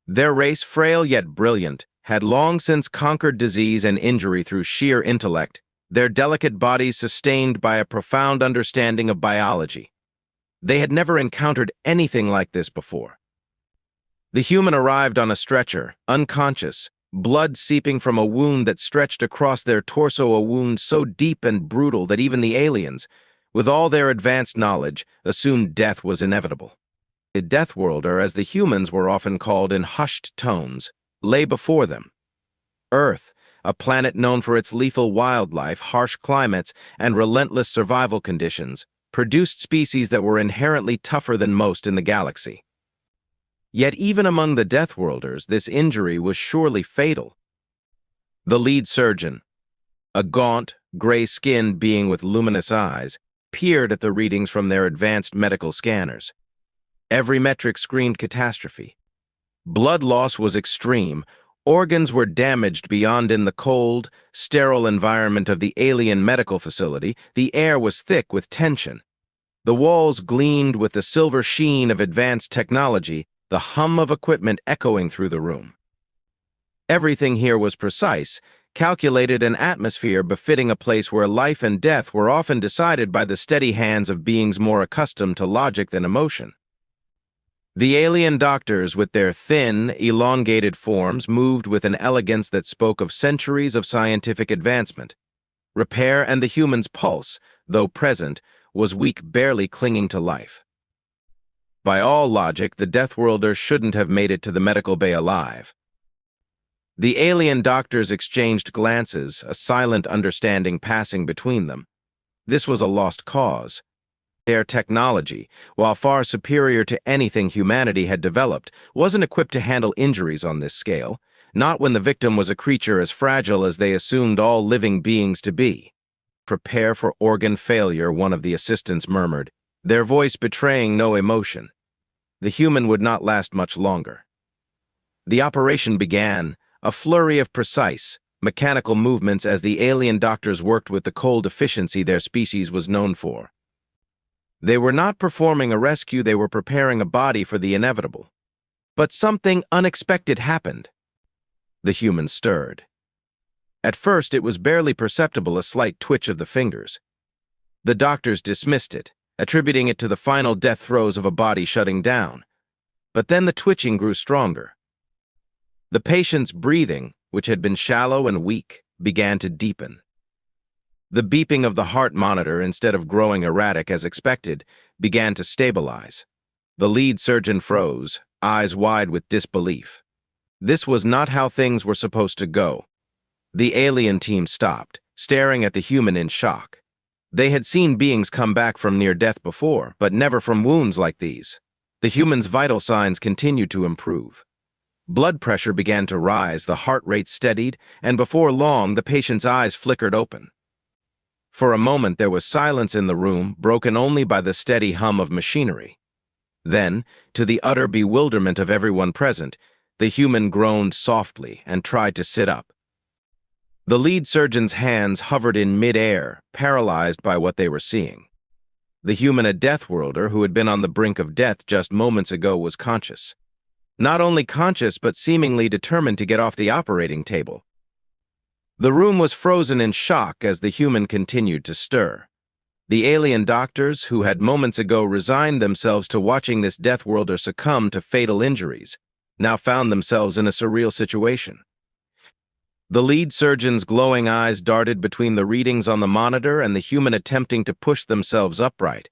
Their race, frail yet brilliant, had long since conquered disease and injury through sheer intellect, their delicate bodies sustained by a profound understanding of biology. They had never encountered anything like this before. The human arrived on a stretcher, unconscious, blood seeping from a wound that stretched across their torso, a wound so deep and brutal that even the aliens, with all their advanced knowledge, assumed death was inevitable. A Deathworlder, as the humans were often called in hushed tones, lay before them. Earth, a planet known for its lethal wildlife, harsh climates, and relentless survival conditions, produced species that were inherently tougher than most in the galaxy. Yet even among the Deathworlders, this injury was surely fatal. The lead surgeon, a gaunt, gray-skinned being with luminous eyes, peered at the readings from their advanced medical scanners. Every metric screamed catastrophe. Blood loss was extreme. Organs were damaged beyond. In the cold, sterile environment of the alien medical facility, the air was thick with tension. The walls gleamed with the silver sheen of advanced technology, the hum of equipment echoing through the room. Everything here was precise, calculated, an atmosphere befitting a place where life and death were often decided by the steady hands of beings more accustomed to logic than emotion. The alien doctors, with their thin, elongated forms, moved with an elegance that spoke of centuries of scientific advancement. Repair and the human's pulse, though present, was weak, barely clinging to life. By all logic, the Deathworlder shouldn't have made it to the medical bay alive. The alien doctors exchanged glances, a silent understanding passing between them. This was a lost cause. Their technology, while far superior to anything humanity had developed, wasn't equipped to handle injuries on this scale, not when the victim was a creature as fragile as they assumed all living beings to be. "Prepare for organ failure," one of the assistants murmured, their voice betraying no emotion. The human would not last much longer. The operation began, a flurry of precise, mechanical movements as the alien doctors worked with the cold efficiency their species was known for. They were not performing a rescue, they were preparing a body for the inevitable. But something unexpected happened. The human stirred. At first, it was barely perceptible, a slight twitch of the fingers. The doctors dismissed it, attributing it to the final death throes of a body shutting down. But then the twitching grew stronger. The patient's breathing, which had been shallow and weak, began to deepen. The beeping of the heart monitor, instead of growing erratic as expected, began to stabilize. The lead surgeon froze, eyes wide with disbelief. This was not how things were supposed to go. The alien team stopped, staring at the human in shock. They had seen beings come back from near death before, but never from wounds like these. The human's vital signs continued to improve. Blood pressure began to rise, the heart rate steadied, and before long the patient's eyes flickered open. For a moment there was silence in the room, broken only by the steady hum of machinery. Then, to the utter bewilderment of everyone present, the human groaned softly and tried to sit up. The lead surgeon's hands hovered in mid-air, paralyzed by what they were seeing. The human, a Deathworlder who had been on the brink of death just moments ago, was conscious. Not only conscious, but seemingly determined to get off the operating table. The room was frozen in shock as the human continued to stir. The alien doctors, who had moments ago resigned themselves to watching this Deathworlder succumb to fatal injuries, now found themselves in a surreal situation. The lead surgeon's glowing eyes darted between the readings on the monitor and the human attempting to push themselves upright.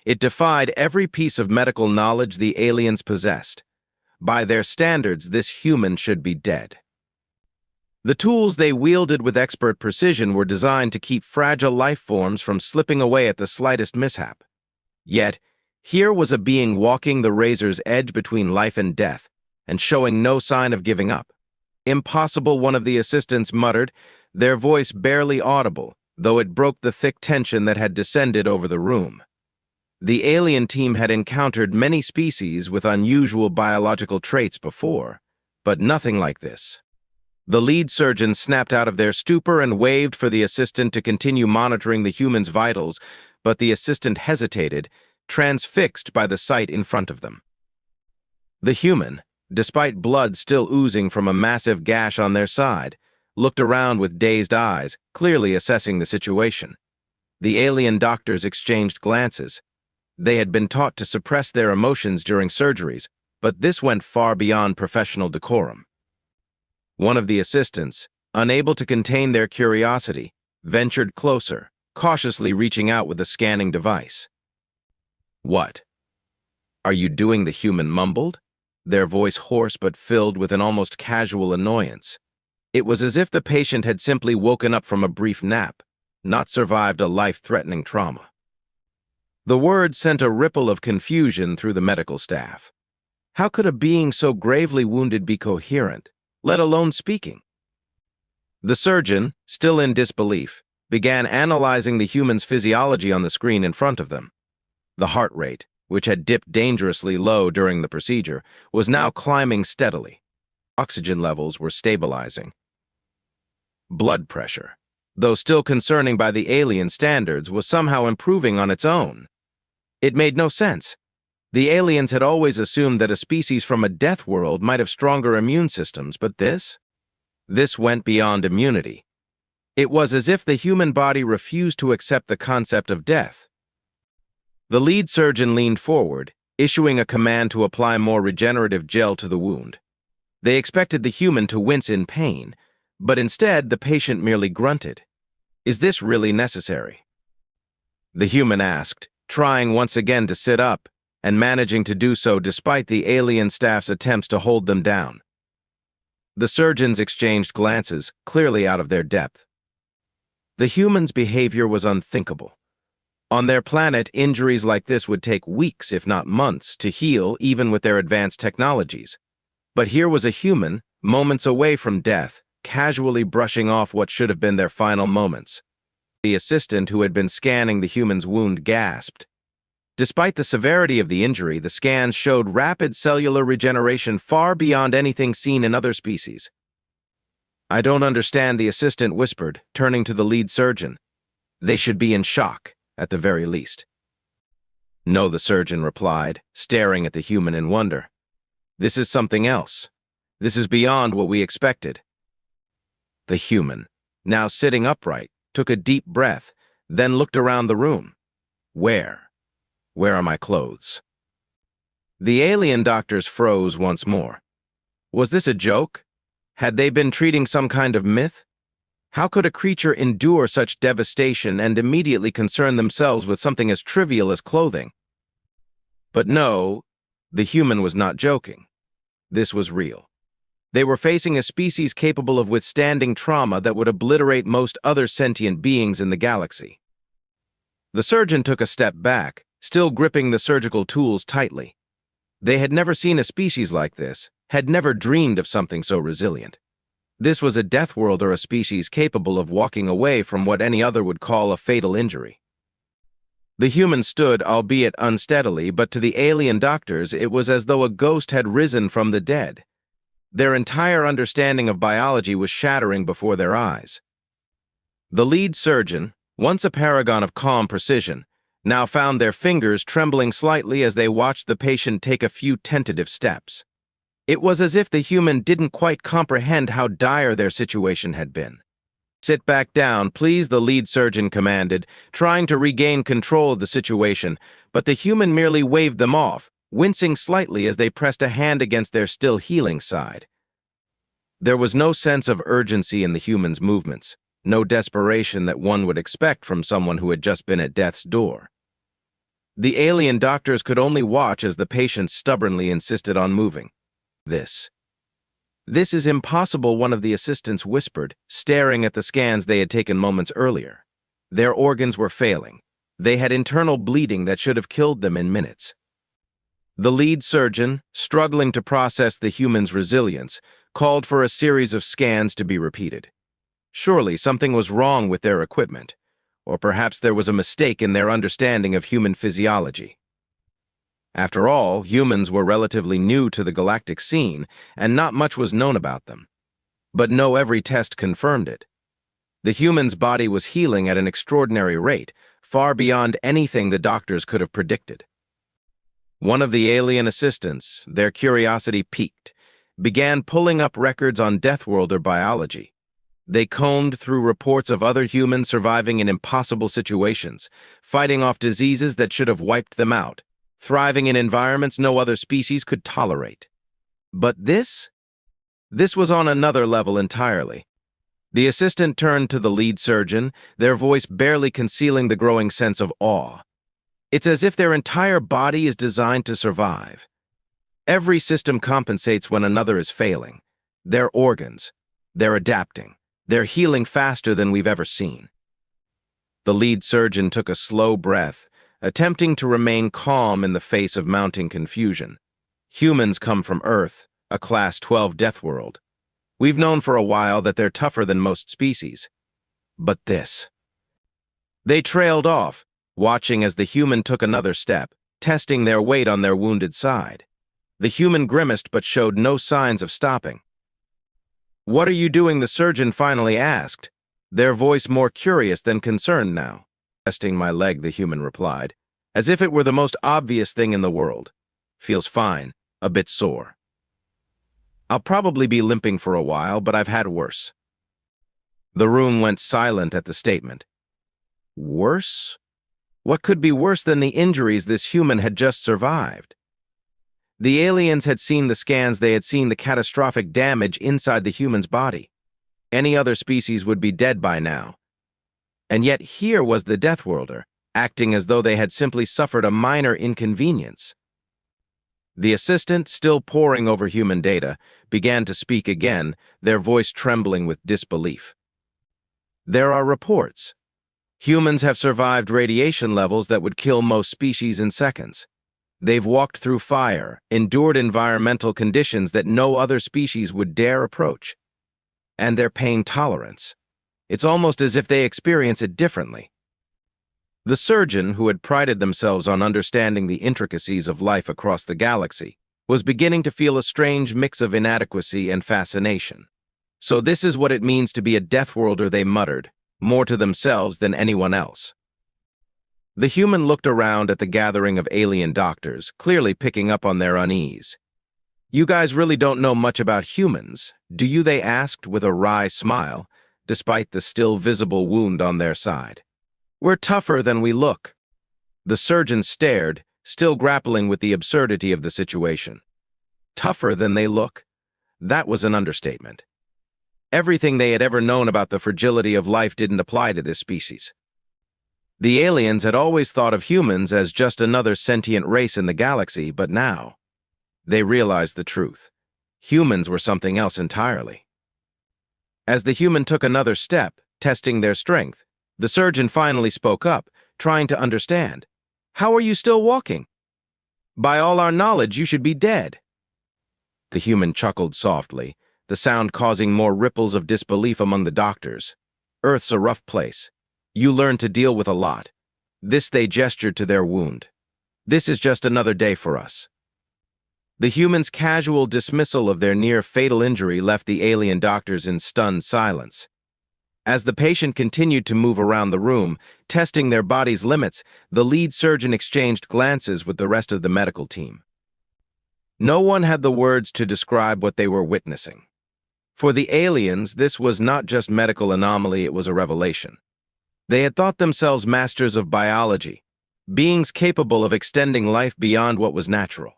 It defied every piece of medical knowledge the aliens possessed. By their standards, this human should be dead. The tools they wielded with expert precision were designed to keep fragile life forms from slipping away at the slightest mishap. Yet, here was a being walking the razor's edge between life and death, and showing no sign of giving up. "Impossible," one of the assistants muttered, their voice barely audible, though it broke the thick tension that had descended over the room. The alien team had encountered many species with unusual biological traits before, but nothing like this. The lead surgeon snapped out of their stupor and waved for the assistant to continue monitoring the human's vitals, but the assistant hesitated, transfixed by the sight in front of them. The human, despite blood still oozing from a massive gash on their side, looked around with dazed eyes, clearly assessing the situation. The alien doctors exchanged glances. They had been taught to suppress their emotions during surgeries, but this went far beyond professional decorum. One of the assistants, unable to contain their curiosity, ventured closer, cautiously reaching out with a scanning device. "What? Are you doing?" the human mumbled, their voice hoarse but filled with an almost casual annoyance. It was as if the patient had simply woken up from a brief nap, not survived a life-threatening trauma. The word sent a ripple of confusion through the medical staff. How could a being so gravely wounded be coherent, let alone speaking? The surgeon, still in disbelief, began analyzing the human's physiology on the screen in front of them. The heart rate, which had dipped dangerously low during the procedure, was now climbing steadily. Oxygen levels were stabilizing. Blood pressure, though still concerning by the alien standards, was somehow improving on its own. It made no sense. The aliens had always assumed that a species from a death world might have stronger immune systems, but this went beyond immunity. It was as if the human body refused to accept the concept of death. The lead surgeon leaned forward, issuing a command to apply more regenerative gel to the wound. They expected the human to wince in pain, but instead the patient merely grunted. "Is this really necessary?" the human asked, trying once again to sit up and managing to do so despite the alien staff's attempts to hold them down. The surgeons exchanged glances, clearly out of their depth. The human's behavior was unthinkable. On their planet, injuries like this would take weeks, if not months, to heal, even with their advanced technologies. But here was a human, moments away from death, casually brushing off what should have been their final moments. The assistant who had been scanning the human's wound gasped. Despite the severity of the injury, the scans showed rapid cellular regeneration far beyond anything seen in other species. "I don't understand," the assistant whispered, turning to the lead surgeon. "They should be in shock, at the very least." "No," the surgeon replied, staring at the human in wonder. "This is something else. This is beyond what we expected." The human, now sitting upright, took a deep breath, then looked around the room. Where are my clothes?" The alien doctors froze once more. Was this a joke? Had they been treating some kind of myth? How could a creature endure such devastation and immediately concern themselves with something as trivial as clothing? But no, the human was not joking. This was real. They were facing a species capable of withstanding trauma that would obliterate most other sentient beings in the galaxy. The surgeon took a step back, still gripping the surgical tools tightly. They had never seen a species like this, had never dreamed of something so resilient. This was a Deathworlder, a species capable of walking away from what any other would call a fatal injury. The human stood, albeit unsteadily, but to the alien doctors it was as though a ghost had risen from the dead. Their entire understanding of biology was shattering before their eyes. The lead surgeon, once a paragon of calm precision, now found their fingers trembling slightly as they watched the patient take a few tentative steps. It was as if the human didn't quite comprehend how dire their situation had been. "Sit back down, please," the lead surgeon commanded, trying to regain control of the situation, but the human merely waved them off, wincing slightly as they pressed a hand against their still healing side. There was no sense of urgency in the human's movements, no desperation that one would expect from someone who had just been at death's door. The alien doctors could only watch as the patient stubbornly insisted on moving. This is impossible," one of the assistants whispered, staring at the scans they had taken moments earlier. Their organs were failing. They had internal bleeding that should have killed them in minutes. The lead surgeon, struggling to process the human's resilience, called for a series of scans to be repeated. Surely something was wrong with their equipment, or perhaps there was a mistake in their understanding of human physiology. After all, humans were relatively new to the galactic scene, and not much was known about them. But no, every test confirmed it. The human's body was healing at an extraordinary rate, far beyond anything the doctors could have predicted. One of the alien assistants, their curiosity piqued, began pulling up records on Deathworlder biology. They combed through reports of other humans surviving in impossible situations, fighting off diseases that should have wiped them out, thriving in environments no other species could tolerate. But this was on another level entirely. The assistant turned to the lead surgeon, their voice barely concealing the growing sense of awe. It's as if their entire body is designed to survive. Every system compensates when another is failing. Their organs, they're adapting. They're healing faster than we've ever seen. The lead surgeon took a slow breath, attempting to remain calm in the face of mounting confusion. Humans come from Earth, a Class 12 death world. We've known for a while that they're tougher than most species. But this. They trailed off, watching as the human took another step, testing their weight on their wounded side. The human grimaced but showed no signs of stopping. "What are you doing?" the surgeon finally asked, their voice more curious than concerned now. "Testing my leg," the human replied, as if it were the most obvious thing in the world. "Feels fine, a bit sore. I'll probably be limping for a while, but I've had worse." The room went silent at the statement. Worse? What could be worse than the injuries this human had just survived? The aliens had seen the scans, they had seen the catastrophic damage inside the human's body. Any other species would be dead by now. And yet here was the Deathworlder, acting as though they had simply suffered a minor inconvenience. The assistant, still poring over human data, began to speak again, their voice trembling with disbelief. "There are reports. Humans have survived radiation levels that would kill most species in seconds. They've walked through fire, endured environmental conditions that no other species would dare approach. And their pain tolerance. It's almost as if they experience it differently." The surgeon, who had prided themselves on understanding the intricacies of life across the galaxy, was beginning to feel a strange mix of inadequacy and fascination. "So this is what it means to be a Deathworlder," they muttered, more to themselves than anyone else. The human looked around at the gathering of alien doctors, clearly picking up on their unease. "You guys really don't know much about humans, do you?" they asked with a wry smile, despite the still visible wound on their side. "We're tougher than we look." The surgeon stared, still grappling with the absurdity of the situation. Tougher than they look? That was an understatement. Everything they had ever known about the fragility of life didn't apply to this species. The aliens had always thought of humans as just another sentient race in the galaxy, but now they realized the truth. Humans were something else entirely. As the human took another step, testing their strength, the surgeon finally spoke up, trying to understand. "How are you still walking? By all our knowledge, you should be dead." The human chuckled softly, the sound causing more ripples of disbelief among the doctors. "Earth's a rough place. You learn to deal with a lot. This," they gestured to their wound. "This is just another day for us." The human's casual dismissal of their near-fatal injury left the alien doctors in stunned silence. As the patient continued to move around the room, testing their body's limits, the lead surgeon exchanged glances with the rest of the medical team. No one had the words to describe what they were witnessing. For the aliens, this was not just medical anomaly, it was a revelation. They had thought themselves masters of biology, beings capable of extending life beyond what was natural.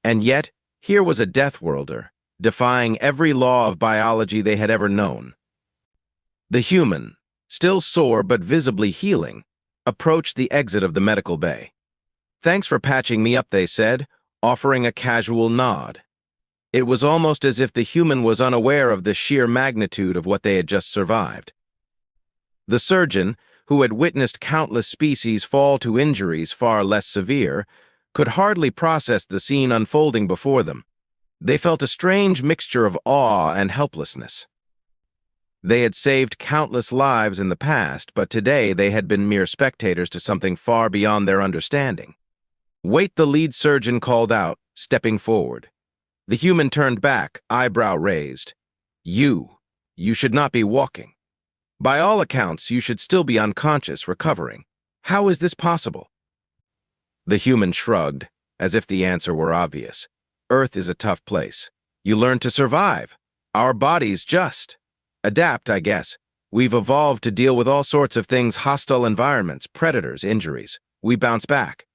And yet, here was a Deathworlder, defying every law of biology they had ever known. The human, still sore but visibly healing, approached the exit of the medical bay. "Thanks for patching me up," they said, offering a casual nod. It was almost as if the human was unaware of the sheer magnitude of what they had just survived. The surgeon, who had witnessed countless species fall to injuries far less severe, could hardly process the scene unfolding before them. They felt a strange mixture of awe and helplessness. They had saved countless lives in the past, but today they had been mere spectators to something far beyond their understanding. "Wait," the lead surgeon called out, stepping forward. The human turned back, eyebrow raised. You should not be walking. By all accounts, you should still be unconscious, recovering. How is this possible?" The human shrugged, as if the answer were obvious. "Earth is a tough place. You learn to survive. Our bodies just adapt, I guess. We've evolved to deal with all sorts of things, hostile environments, predators, injuries. We bounce back.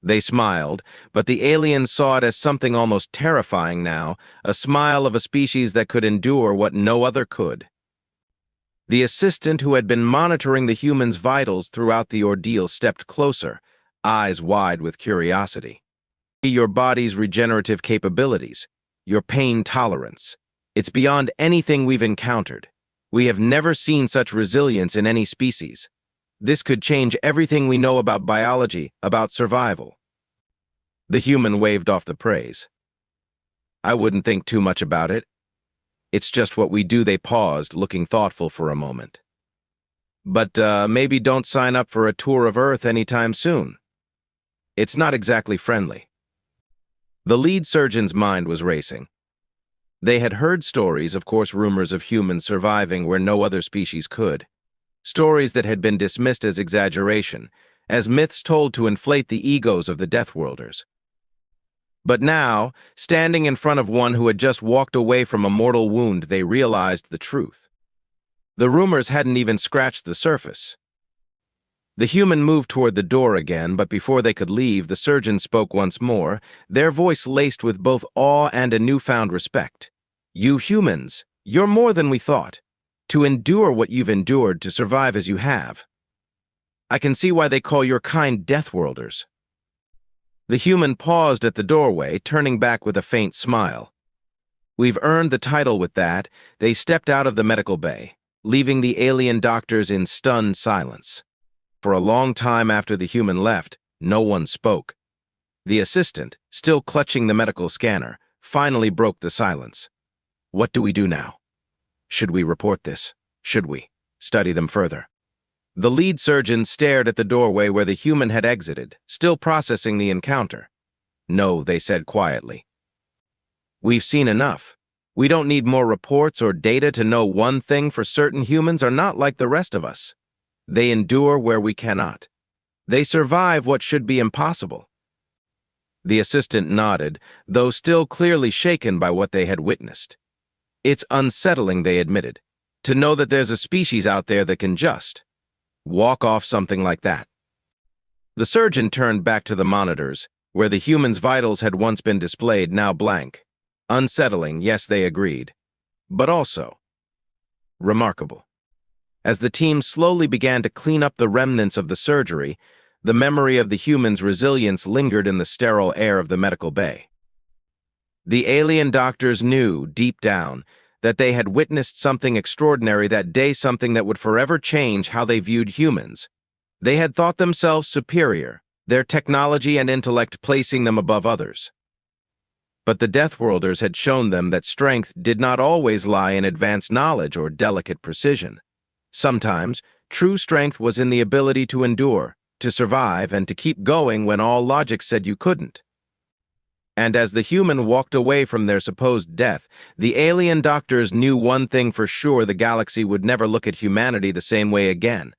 They smiled, but the aliens saw it as something almost terrifying now, a smile of a species that could endure what no other could. The assistant who had been monitoring the human's vitals throughout the ordeal stepped closer, eyes wide with curiosity. Your body's regenerative capabilities, your pain tolerance. It's beyond anything we've encountered. We have never seen such resilience in any species. This could change everything we know about biology, about survival. The human waved off the praise. I wouldn't think too much about it. It's just what we do. They paused, looking thoughtful for a moment. But maybe don't sign up for a tour of Earth anytime soon. It's not exactly friendly. The lead surgeon's mind was racing. They had heard stories, of course, rumors of humans surviving where no other species could. Stories that had been dismissed as exaggeration, as myths told to inflate the egos of the Deathworlders. But now, standing in front of one who had just walked away from a mortal wound, they realized the truth. The rumors hadn't even scratched the surface. The human moved toward the door again, but before they could leave, the surgeon spoke once more, their voice laced with both awe and a newfound respect. You humans, you're more than we thought. To endure what you've endured, to survive as you have. I can see why they call your kind Deathworlders. The human paused at the doorway, turning back with a faint smile. We've earned the title with that. They stepped out of the medical bay, leaving the alien doctors in stunned silence. For a long time after the human left, no one spoke. The assistant, still clutching the medical scanner, finally broke the silence. What do we do now? Should we report this? Should we study them further? The lead surgeon stared at the doorway where the human had exited, still processing the encounter. No, they said quietly. We've seen enough. We don't need more reports or data to know one thing for certain: humans are not like the rest of us. They endure where we cannot. They survive what should be impossible. The assistant nodded, though still clearly shaken by what they had witnessed. It's unsettling, they admitted, to know that there's a species out there that can just walk off something like that. The surgeon turned back to the monitors, where the human's vitals had once been displayed, now blank. Unsettling, yes, they agreed, but also remarkable. As the team slowly began to clean up the remnants of the surgery, the memory of the human's resilience lingered in the sterile air of the medical bay. The alien doctors knew, deep down, that they had witnessed something extraordinary that day, something that would forever change how they viewed humans. They had thought themselves superior, their technology and intellect placing them above others. But the Deathworlders had shown them that strength did not always lie in advanced knowledge or delicate precision. Sometimes, true strength was in the ability to endure, to survive, and to keep going when all logic said you couldn't. And as the human walked away from their supposed death, the alien doctors knew one thing for sure: the galaxy would never look at humanity the same way again.